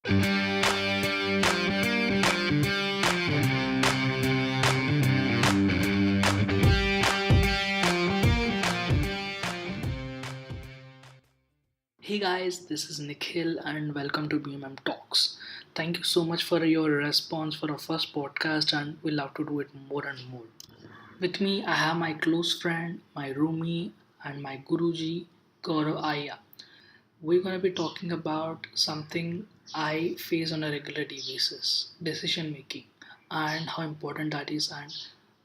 Hey guys, this is Nikhil and welcome to BMMTalkx. Thank you so much for your response for our first podcast and we love to do it more and more. With me, I have my close friend, my roomie and my Guruji, Gaurav Ayya. We're going to be talking about something I face on a regular basis, decision making and how important that is and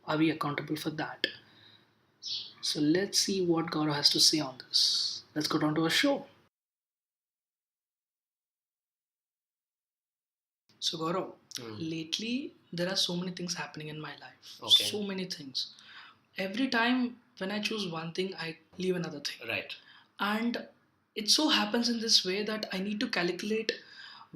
are we accountable for that. So let's see what Gaurav has to say on this. Let's go down to our show. So Gaurav, lately there are so many things happening in my life. Okay. So many things. Every time when I choose one thing, I leave another thing. Right. And it so happens in this way that I need to calculate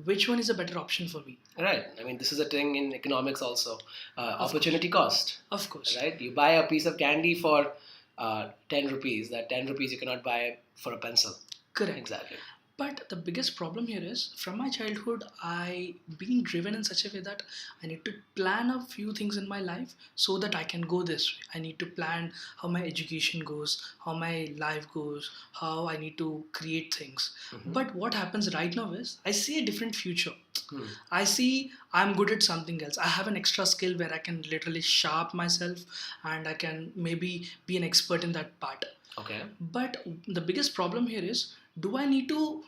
which one is a better option for me. Right. I mean, this is a thing in economics also. Opportunity cost. Of course. Right. You buy a piece of candy for 10 rupees. That 10 rupees you cannot buy for a pencil. Correct. Exactly. But the biggest problem here is from my childhood, I been driven in such a way that I need to plan a few things in my life so that I can go this way. I need to plan how my education goes, how my life goes, how I need to create things. But what happens right now is I see a different future. I see I'm good at something else. I have an extra skill where I can literally sharp myself and I can maybe be an expert in that part. Okay. But the biggest problem here is, do I need to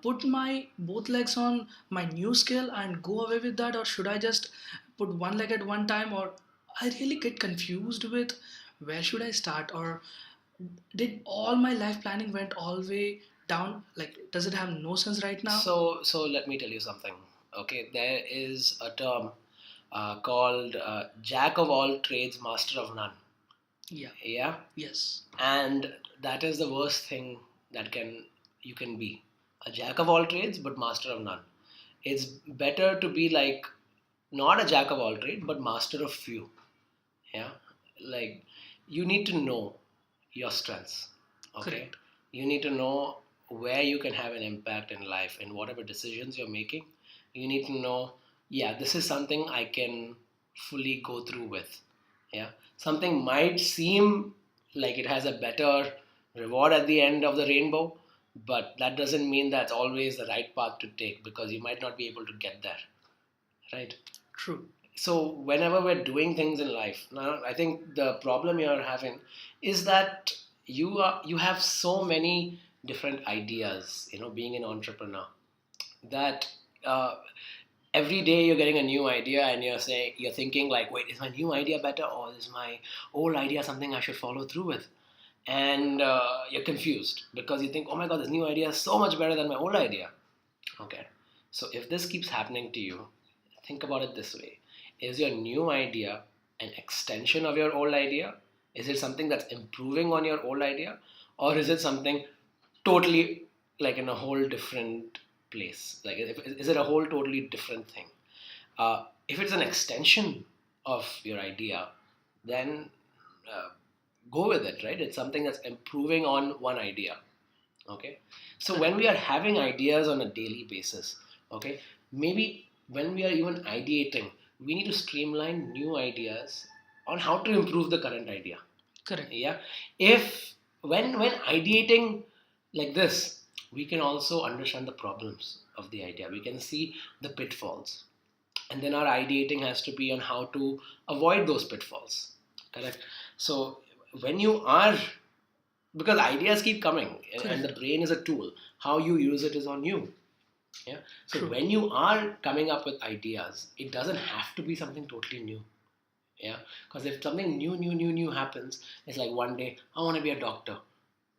put my both legs on my new skill and go away with that, or should I just put one leg at one time? Or I really get confused with where should I start, or did all my life planning went all the way down? Like, does it have no sense right now? So let me tell you something. Okay, there is a term called jack of all trades, master of none. Yeah. Yeah. Yes. And that is the worst thing that you can be, a jack of all trades but master of none. It's better to be like not a jack of all trades but master of few. Yeah, like you need to know your strengths. Okay. Correct. You need to know where you can have an impact in life and whatever decisions you're making. You need to know, yeah, this is something I can fully go through with. Yeah, something might seem like it has a better reward at the end of the rainbow, but that doesn't mean that's always the right path to take because you might not be able to get there. Right. True. So whenever we're doing things in life, now I think the problem you're having is that you have so many different ideas. Being an entrepreneur, that every day you're getting a new idea and you're thinking like, wait, is my new idea better or is my old idea something I should follow through with? And you're confused because you think, oh my god, this new idea is so much better than my old idea. Okay, so if this keeps happening to you, think about it this way. Is your new idea an extension of your old idea? Is it something that's improving on your old idea? Or is it something totally like in a whole different place? Like, is it a whole totally different thing? If it's an extension of your idea, then go with it, right? It's something that's improving on one idea. Okay. So when we are having ideas on a daily basis, okay, maybe when we are even ideating, we need to streamline new ideas on how to improve the current idea. Correct. Yeah. If when ideating like this, we can also understand the problems of the idea. We can see the pitfalls. And then our ideating has to be on how to avoid those pitfalls. Correct. So when you are, because ideas keep coming and the brain is a tool, how you use it is on you. Yeah. So True. when you are coming up with ideas, it doesn't have to be something totally new. Yeah. Because if something new happens, it's like one day I want to be a doctor.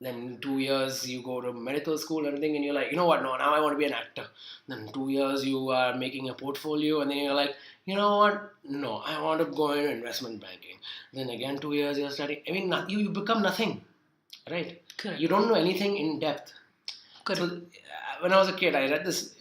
Then in 2 years you go to medical school and everything, and you're like, you know what? No, now I want to be an actor. Then 2 years you are making a portfolio, and then you're like, you know what? No, I want to go into investment banking. Then again 2 years you're studying. I mean, you become nothing, right? Correct. You don't know anything in depth. Correct. So when I was a kid, I read this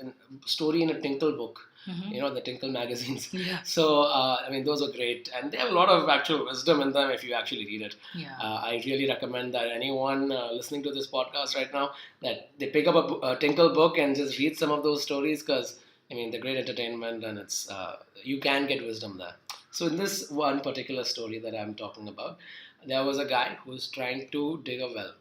story in a Tinkle book Mm-hmm. The Tinkle magazines. Yeah. So, I mean, those are great. And they have a lot of actual wisdom in them if you actually read it. Yeah. I really recommend that anyone listening to this podcast right now, that they pick up a Tinkle book and just read some of those stories, because, I mean, they're great entertainment, and you can get wisdom there. So, in this one particular story that I'm talking about, there was a guy who's trying to dig a well.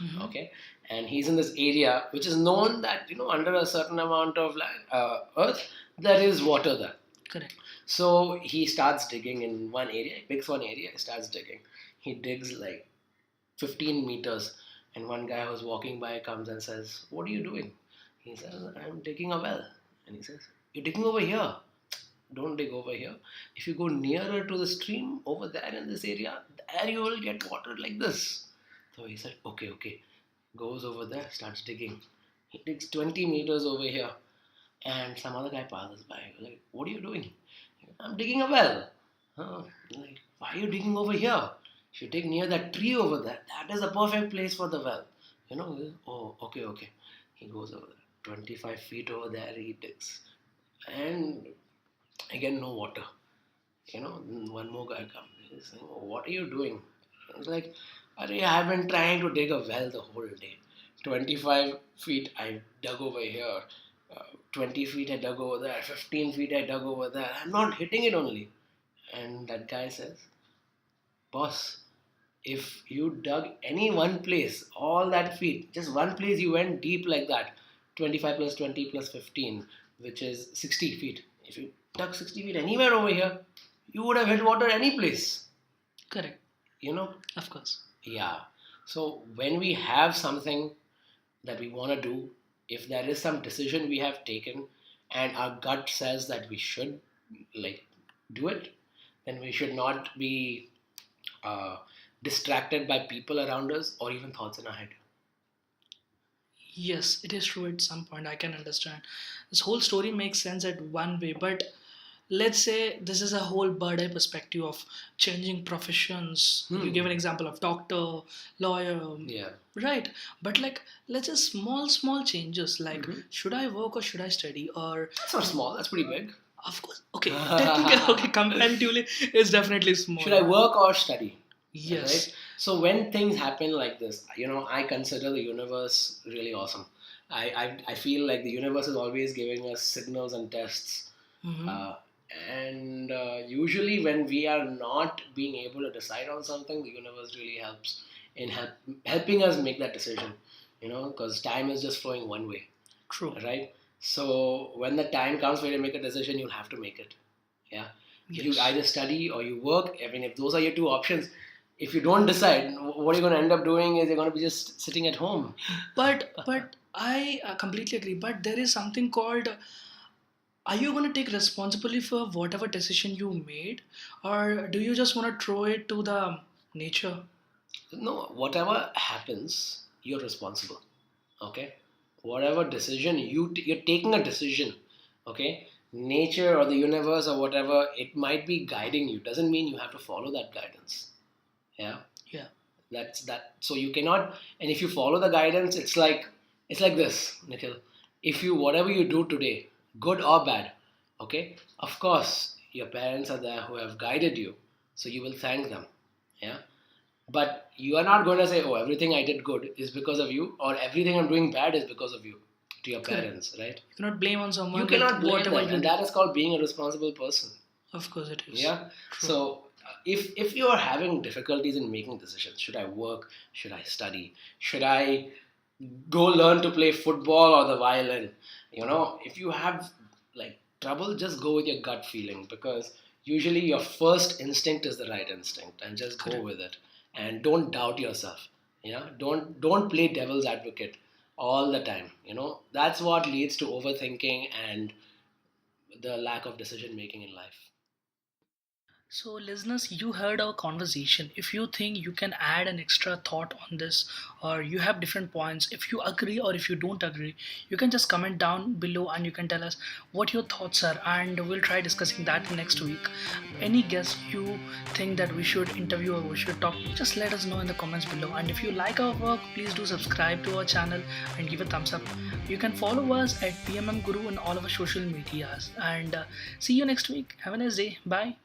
Mm-hmm. Okay, and he's in this area which is known that under a certain amount of land, earth, there is water there. Correct. So he starts digging in one area. He picks one area. He starts digging. He digs like 15 meters, and one guy who's walking by comes and says, "What are you doing?" He says, "I'm digging a well." And he says, "You're digging over here. Don't dig over here. If you go nearer to the stream over there in this area, there you will get water like this." So he said, "Okay, okay." Goes over there, starts digging. He digs 20 meters over here, and some other guy passes by. Like, "What are you doing?" "I'm digging a well." "Huh?" Like, "Why are you digging over here? If you dig near that tree over there, that is a perfect place for the well." "Oh, okay, okay." He goes over there. 25 feet over there, he digs. And again, no water. One more guy comes. He's saying, "Oh, what are you doing?" He's like, "Arey, I've been trying to dig a well the whole day. 25 feet I dug over here. 20 feet I dug over there. 15 feet I dug over there. I'm not hitting it only." And that guy says, "Boss, if you dug any one place, all that feet, just one place you went deep like that, 25 plus 20 plus 15, which is 60 feet. If you dug 60 feet anywhere over here, you would have hit water any place." Correct. You know? Of course. Yeah. So when we have something that we want to do, if there is some decision we have taken and our gut says that we should like do it, then we should not be uh, distracted by people around us or even thoughts in our head. Yes, it is true at some point. I can understand. This whole story makes sense at one way, but let's say this is a whole bird eye perspective of changing professions. You give an example of doctor, lawyer, Yeah. right? But like, let's say small changes like should I work or should I study or That's not small, that's pretty big. of course, okay, technically, okay, comparatively, it's definitely small. Should I work or study? Yes. Right? So when things happen like this, I consider the universe really awesome. I feel like the universe is always giving us signals and tests. Mm-hmm. And usually when we are not being able to decide on something, the universe really helps in helping us make that decision. Because time is just flowing one way. True. Right? So when the time comes for you to make a decision, you'll have to make it. Yeah. Yes. You either study or you work. I mean, if those are your two options, if you don't decide, what you're going to end up doing is you're going to be just sitting at home. But I completely agree. But there is something called are you going to take responsibility for whatever decision you made or do you just want to throw it to the nature? No, whatever happens, you're responsible. Okay, whatever decision you're taking a decision. Okay, nature or the universe or whatever, it might be guiding you. Doesn't mean you have to follow that guidance. Yeah. Yeah. That's that. So you cannot. And if you follow the guidance, it's like this, Nikhil. If you whatever you do today, good or bad, okay. Of course, your parents are there who have guided you, so you will thank them. Yeah. But you are not going to say, "Oh, everything I did good is because of you," or "Everything I'm doing bad is because of you," to your Correct. parents, right? You cannot blame on someone. You cannot blame whatever them, you and do. that is called being a responsible person. Of course it is. Yeah. True. So if you are having difficulties in making decisions, should I work? Should I study? Should I go learn to play football or the violin? If you have like trouble, just go with your gut feeling, because usually your first instinct is the right instinct, and just go with it, and don't doubt yourself. Don't play devil's advocate all the time. That's what leads to overthinking and the lack of decision making in life. So, listeners, you heard our conversation. If you think you can add an extra thought on this, or you have different points, if you agree or if you don't agree, you can just comment down below and you can tell us what your thoughts are, and we'll try discussing that next week. Any guest you think that we should interview or we should talk, just let us know in the comments below. And if you like our work, please do subscribe to our channel and give a thumbs up. You can follow us at BMMGuru on all of our social medias. And see you next week. Have a nice day. Bye.